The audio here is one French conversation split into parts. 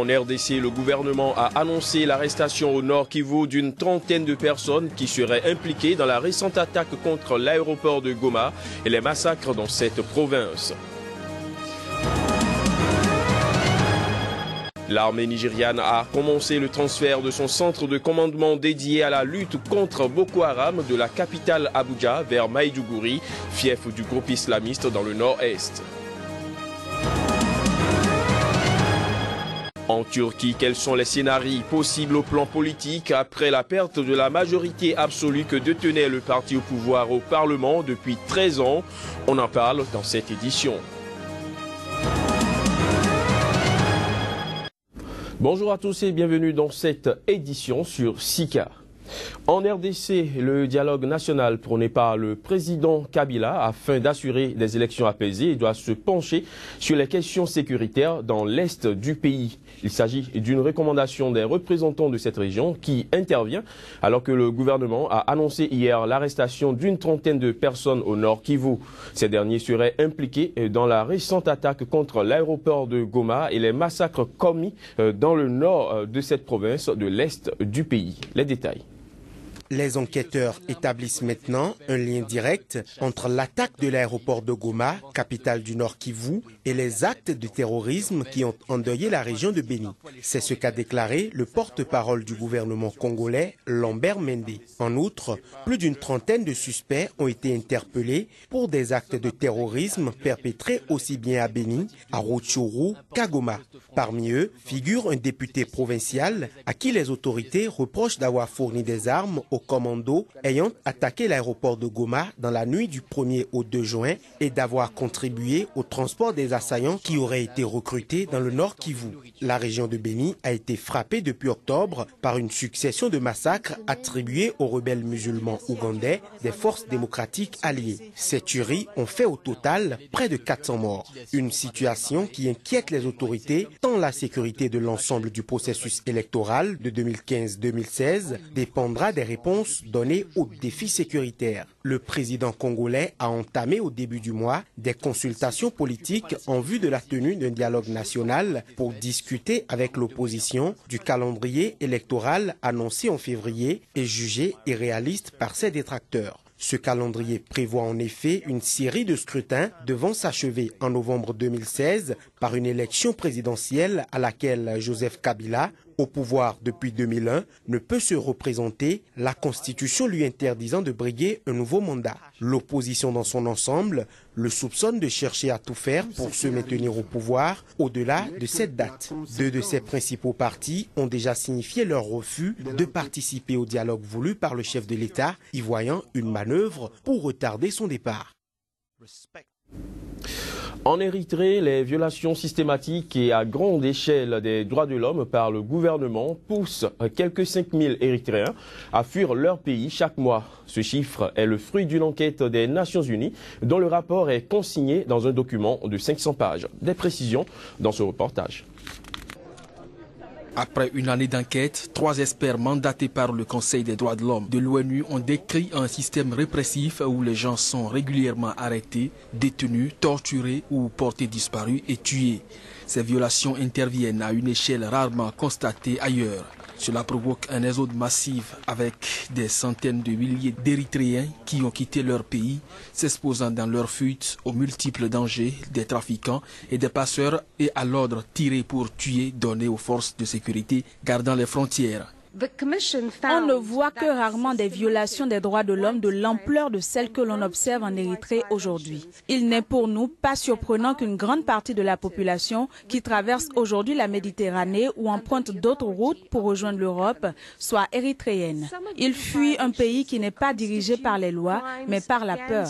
En RDC, le gouvernement a annoncé l'arrestation au Nord Kivu d'une trentaine de personnes qui seraient impliquées dans la récente attaque contre l'aéroport de Goma et les massacres dans cette province. L'armée nigériane a commencé le transfert de son centre de commandement dédié à la lutte contre Boko Haram de la capitale Abuja vers Maïdougouri, fief du groupe islamiste dans le nord-est. En Turquie, quels sont les scénarios possibles au plan politique après la perte de la majorité absolue que détenait le parti au pouvoir au Parlement depuis 13 ans? On en parle dans cette édition. Bonjour à tous et bienvenue dans cette édition sur Sika. En RDC, le dialogue national prôné par le président Kabila afin d'assurer des élections apaisées doit se pencher sur les questions sécuritaires dans l'est du pays. Il s'agit d'une recommandation des représentants de cette région qui intervient alors que le gouvernement a annoncé hier l'arrestation d'une trentaine de personnes au nord Kivu. Ces derniers seraient impliqués dans la récente attaque contre l'aéroport de Goma et les massacres commis dans le nord de cette province de l'est du pays. Les détails. Les enquêteurs établissent maintenant un lien direct entre l'attaque de l'aéroport de Goma, capitale du Nord Kivu, et les actes de terrorisme qui ont endeuillé la région de Béni. C'est ce qu'a déclaré le porte-parole du gouvernement congolais, Lambert Mende. En outre, plus d'une trentaine de suspects ont été interpellés pour des actes de terrorisme perpétrés aussi bien à Béni, à Rutshuru qu'à Goma. Parmi eux figure un député provincial à qui les autorités reprochent d'avoir fourni des armes aux commandos ayant attaqué l'aéroport de Goma dans la nuit du 1er au 2 juin et d'avoir contribué au transport des assaillants qui auraient été recrutés dans le nord Kivu. La région de Béni a été frappée depuis octobre par une succession de massacres attribués aux rebelles musulmans ougandais des forces démocratiques alliées. Ces tueries ont fait au total près de 400 morts. Une situation qui inquiète les autorités tant la sécurité de l'ensemble du processus électoral de 2015-2016 dépendra des réponses données aux défis sécuritaires. Le président congolais a entamé au début du mois des consultations politiques en vue de la tenue d'un dialogue national pour discuter avec l'opposition du calendrier électoral annoncé en février et jugé irréaliste par ses détracteurs. Ce calendrier prévoit en effet une série de scrutins devant s'achever en novembre 2016 par une élection présidentielle à laquelle Joseph Kabila, au pouvoir depuis 2001, ne peut se représenter, la Constitution lui interdisant de briguer un nouveau mandat. L'opposition dans son ensemble le soupçonne de chercher à tout faire pour se maintenir au pouvoir au-delà de cette date. Deux de ses principaux partis ont déjà signifié leur refus de participer au dialogue voulu par le chef de l'État, y voyant une manœuvre pour retarder son départ. En Érythrée, les violations systématiques et à grande échelle des droits de l'homme par le gouvernement poussent quelques 5000 Érythréens à fuir leur pays chaque mois. Ce chiffre est le fruit d'une enquête des Nations Unies dont le rapport est consigné dans un document de 500 pages. Des précisions dans ce reportage. Après une année d'enquête, 3 experts mandatés par le Conseil des droits de l'homme de l'ONU ont décrit un système répressif où les gens sont régulièrement arrêtés, détenus, torturés ou portés disparus et tués. Ces violations interviennent à une échelle rarement constatée ailleurs. Cela provoque un exode massif avec des centaines de milliers d'Érythréens qui ont quitté leur pays, s'exposant dans leur fuite aux multiples dangers des trafiquants et des passeurs et à l'ordre tiré pour tuer donné aux forces de sécurité gardant les frontières. On ne voit que rarement des violations des droits de l'homme de l'ampleur de celles que l'on observe en Érythrée aujourd'hui. Il n'est pour nous pas surprenant qu'une grande partie de la population qui traverse aujourd'hui la Méditerranée ou emprunte d'autres routes pour rejoindre l'Europe soit érythréenne. Ils fuient un pays qui n'est pas dirigé par les lois, mais par la peur.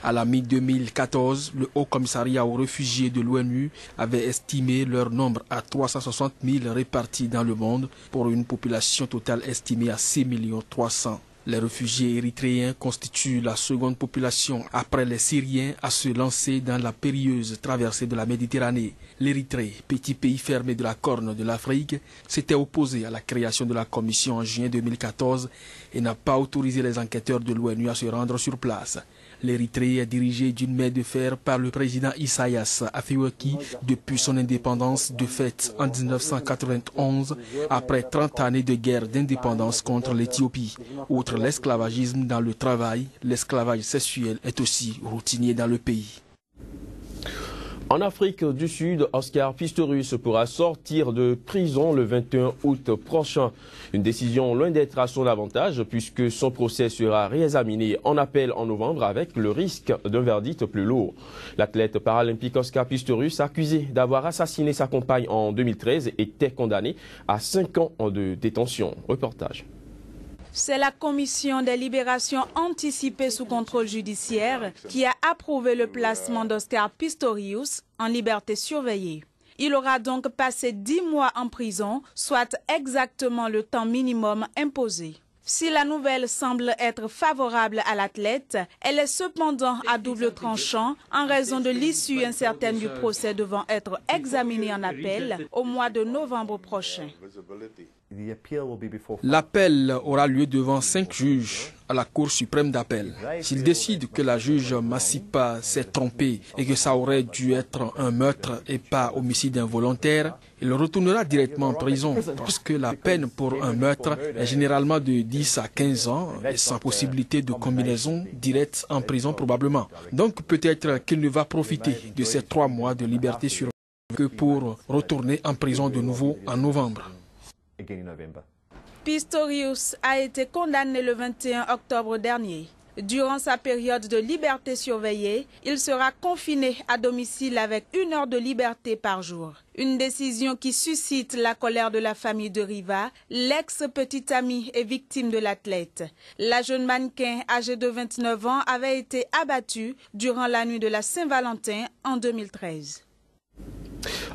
À la mi-2014, le Haut Commissariat aux réfugiés de l'ONU avait estimé leur nombre à 360 000 répartis dans le monde pour une population totale estimée à 6 300 000. Les réfugiés érythréens constituent la seconde population après les Syriens à se lancer dans la périlleuse traversée de la Méditerranée. L'Érythrée, petit pays fermé de la Corne de l'Afrique, s'était opposé à la création de la commission en juin 2014 et n'a pas autorisé les enquêteurs de l'ONU à se rendre sur place. L'Érythrée est dirigée d'une main de fer par le président Isaias Afwerki depuis son indépendance de fait en 1991, après 30 années de guerre d'indépendance contre l'Éthiopie. Outre l'esclavagisme dans le travail, l'esclavage sexuel est aussi routinier dans le pays. En Afrique du Sud, Oscar Pistorius pourra sortir de prison le 21 août prochain. Une décision loin d'être à son avantage puisque son procès sera réexaminé en appel en novembre avec le risque d'un verdict plus lourd. L'athlète paralympique Oscar Pistorius, accusé d'avoir assassiné sa compagne en 2013, était condamné à 5 ans de détention. Reportage. C'est la commission des libérations anticipées sous contrôle judiciaire qui a approuvé le placement d'Oscar Pistorius en liberté surveillée. Il aura donc passé 10 mois en prison, soit exactement le temps minimum imposé. Si la nouvelle semble être favorable à l'athlète, elle est cependant à double tranchant en raison de l'issue incertaine du procès devant être examiné en appel au mois de novembre prochain. L'appel aura lieu devant 5 juges à la Cour suprême d'appel. S'il décide que la juge Massipa s'est trompée et que ça aurait dû être un meurtre et pas homicide involontaire, il retournera directement en prison parce que la peine pour un meurtre est généralement de 10 à 15 ans et sans possibilité de combinaison directe en prison probablement. Donc peut-être qu'il ne va profiter de ces 3 mois de liberté surveillée que pour retourner en prison de nouveau en novembre. Pistorius a été condamné le 21 octobre dernier. Durant sa période de liberté surveillée, il sera confiné à domicile avec 1 heure de liberté par jour. Une décision qui suscite la colère de la famille de Riva, l'ex-petite amie et victime de l'athlète. La jeune mannequin âgée de 29 ans avait été abattue durant la nuit de la Saint-Valentin en 2013.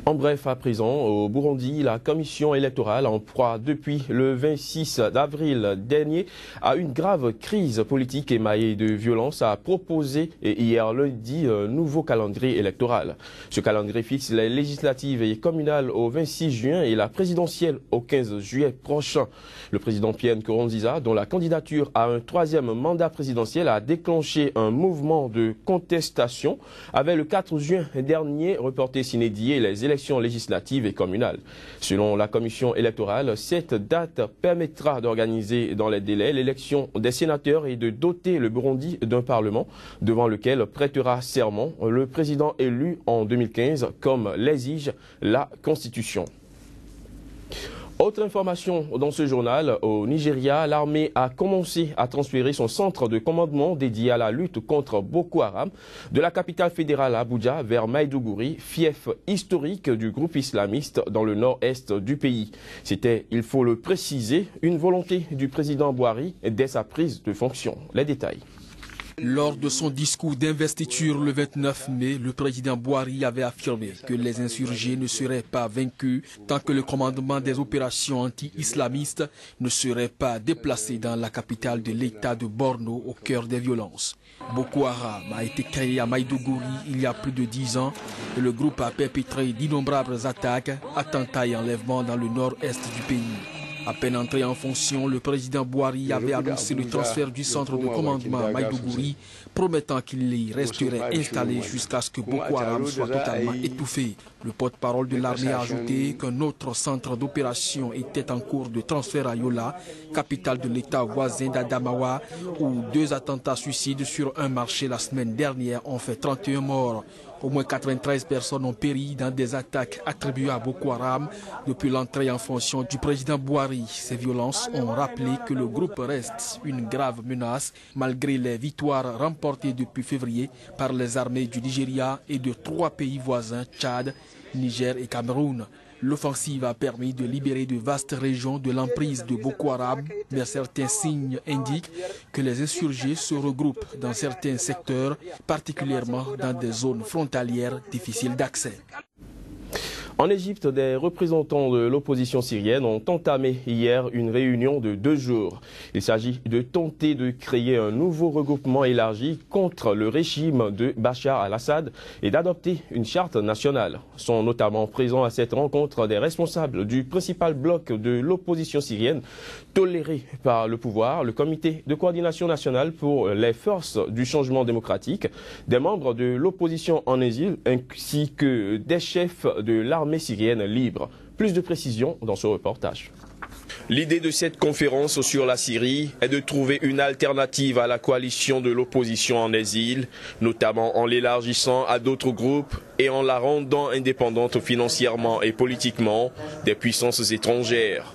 En bref, à présent, au Burundi, la commission électorale en proie depuis le 26 avril dernier à une grave crise politique émaillée de violence a proposé hier lundi un nouveau calendrier électoral. Ce calendrier fixe les législatives et communales au 26 juin et la présidentielle au 15 juillet prochain. Le président Pierre Nkurunziza, dont la candidature à un 3e mandat présidentiel a déclenché un mouvement de contestation, avait le 4 juin dernier reporté sine die les élections législatives et communales. Selon la commission électorale, cette date permettra d'organiser dans les délais l'élection des sénateurs et de doter le Burundi d'un parlement devant lequel prêtera serment le président élu en 2015 comme l'exige la Constitution. Autre information dans ce journal, au Nigeria, l'armée a commencé à transférer son centre de commandement dédié à la lutte contre Boko Haram de la capitale fédérale Abuja vers Maïdougouri, fief historique du groupe islamiste dans le nord-est du pays. C'était, il faut le préciser, une volonté du président Buhari dès sa prise de fonction. Les détails. Lors de son discours d'investiture le 29 mai, le président Buhari avait affirmé que les insurgés ne seraient pas vaincus tant que le commandement des opérations anti-islamistes ne serait pas déplacé dans la capitale de l'État de Borno au cœur des violences. Boko Haram a été créé à Maïdougouri il y a plus de 10 ans et le groupe a perpétré d'innombrables attaques, attentats et enlèvements dans le nord-est du pays. À peine entré en fonction, le président Buhari avait annoncé le transfert du centre de commandement à Maïdougouri, promettant qu'il y resterait installé jusqu'à ce que Boko Haram soit totalement étouffé. Le porte-parole de l'armée a ajouté qu'un autre centre d'opération était en cours de transfert à Yola, capitale de l'État voisin d'Adamawa, où 2 attentats suicides sur un marché la semaine dernière ont fait 31 morts. Au moins 93 personnes ont péri dans des attaques attribuées à Boko Haram depuis l'entrée en fonction du président Buhari. Ces violences ont rappelé que le groupe reste une grave menace malgré les victoires remportées depuis février par les armées du Nigeria et de 3 pays voisins, Tchad, Niger et Cameroun. L'offensive a permis de libérer de vastes régions de l'emprise de Boko Haram, mais certains signes indiquent que les insurgés se regroupent dans certains secteurs, particulièrement dans des zones frontalières difficiles d'accès. En Égypte, des représentants de l'opposition syrienne ont entamé hier une réunion de 2 jours. Il s'agit de tenter de créer un nouveau regroupement élargi contre le régime de Bachar al-Assad et d'adopter une charte nationale. Sont notamment présents à cette rencontre des responsables du principal bloc de l'opposition syrienne, toléré par le pouvoir, le comité de coordination nationale pour les forces du changement démocratique, des membres de l'opposition en exil ainsi que des chefs de l'armée syrienne libre. Plus de précisions dans ce reportage. L'idée de cette conférence sur la Syrie est de trouver une alternative à la coalition de l'opposition en exil, notamment en l'élargissant à d'autres groupes et en la rendant indépendante financièrement et politiquement des puissances étrangères.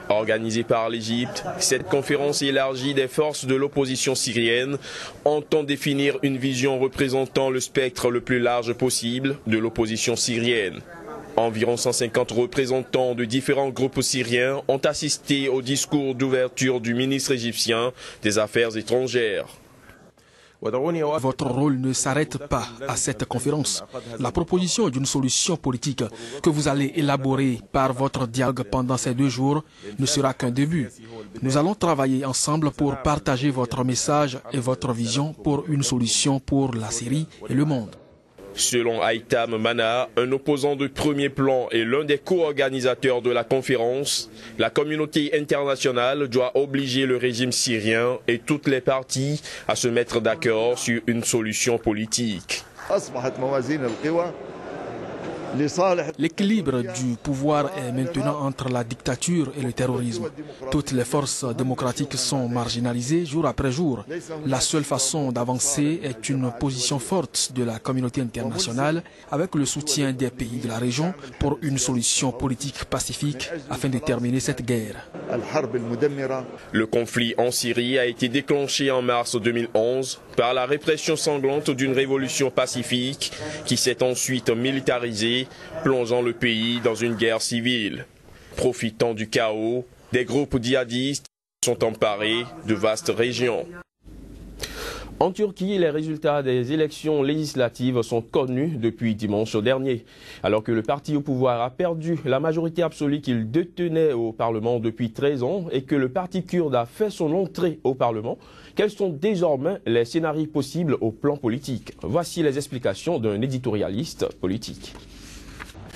Organisée par l'Égypte, cette conférence élargie des forces de l'opposition syrienne entend définir une vision représentant le spectre le plus large possible de l'opposition syrienne. Environ 150 représentants de différents groupes syriens ont assisté au discours d'ouverture du ministre égyptien des Affaires étrangères. Votre rôle ne s'arrête pas à cette conférence. La proposition d'une solution politique que vous allez élaborer par votre dialogue pendant ces 2 jours ne sera qu'un début. Nous allons travailler ensemble pour partager votre message et votre vision pour une solution pour la Syrie et le monde. Selon Haïtam Mana, un opposant de premier plan et l'un des co-organisateurs de la conférence, la communauté internationale doit obliger le régime syrien et toutes les parties à se mettre d'accord sur une solution politique. L'équilibre du pouvoir est maintenant entre la dictature et le terrorisme. Toutes les forces démocratiques sont marginalisées jour après jour. La seule façon d'avancer est une position forte de la communauté internationale avec le soutien des pays de la région pour une solution politique pacifique afin de terminer cette guerre. Le conflit en Syrie a été déclenché en mars 2011 par la répression sanglante d'une révolution pacifique qui s'est ensuite militarisée, plongeant le pays dans une guerre civile. Profitant du chaos, des groupes djihadistes sont emparés de vastes régions. En Turquie, les résultats des élections législatives sont connus depuis dimanche dernier. Alors que le parti au pouvoir a perdu la majorité absolue qu'il détenait au Parlement depuis 13 ans et que le parti kurde a fait son entrée au Parlement, quels sont désormais les scénarios possibles au plan politique? Voici les explications d'un éditorialiste politique.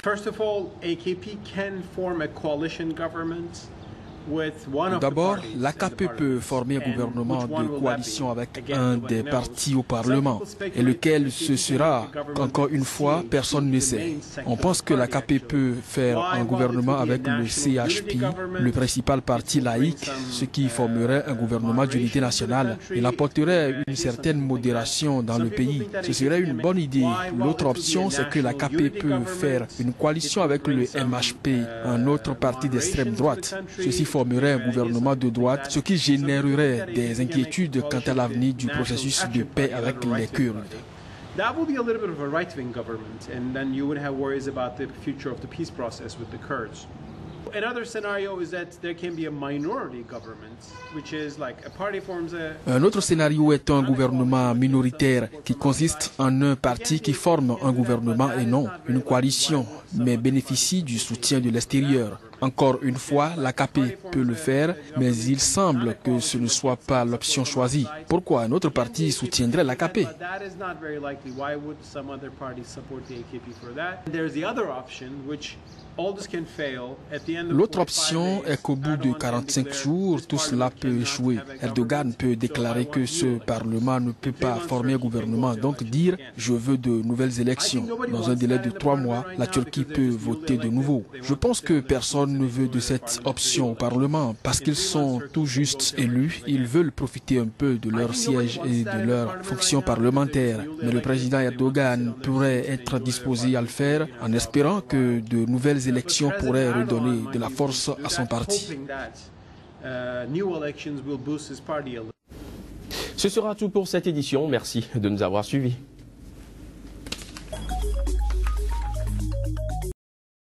First of all, AKP can form a coalition government. D'abord, l'AKP peut former un gouvernement de coalition avec un des partis au Parlement, et lequel ce sera, encore une fois, personne ne sait. On pense que l'AKP peut faire un gouvernement avec le CHP, le principal parti laïque, ce qui formerait un gouvernement d'unité nationale. Il apporterait une certaine modération dans le pays. Ce serait une bonne idée. L'autre option, c'est que l'AKP peut faire une coalition avec le MHP, un autre parti d'extrême droite. Ceci formerait un gouvernement de droite, ce qui générerait des inquiétudes quant à l'avenir du processus de paix avec les Kurdes. That would be a little bit of a right-wing government, and then you would have worries about the future of the peace process with the Kurds. Another scenario is that there can be a minority government, which is like a party forms a... Un autre scénario est un gouvernement minoritaire qui consiste en un parti qui forme un gouvernement et non une coalition, mais bénéficie du soutien de l'extérieur. Encore une fois, l'AKP peut le faire, mais il semble que ce ne soit pas l'option choisie. Pourquoi un autre parti soutiendrait l'AKP? L'autre option est qu'au bout de 45 jours, tout cela peut échouer. Erdogan peut déclarer que ce Parlement ne peut pas former un gouvernement, donc dire « je veux de nouvelles élections ». Dans un délai de 3 mois, la Turquie peut voter de nouveau. Je pense que personne ne veut de cette option au Parlement parce qu'ils sont tout juste élus. Ils veulent profiter un peu de leur siège et de leur fonction parlementaire. Mais le président Erdogan pourrait être disposé à le faire en espérant que de nouvelles élections pourraient redonner de la force à son parti. Ce sera tout pour cette édition. Merci de nous avoir suivis.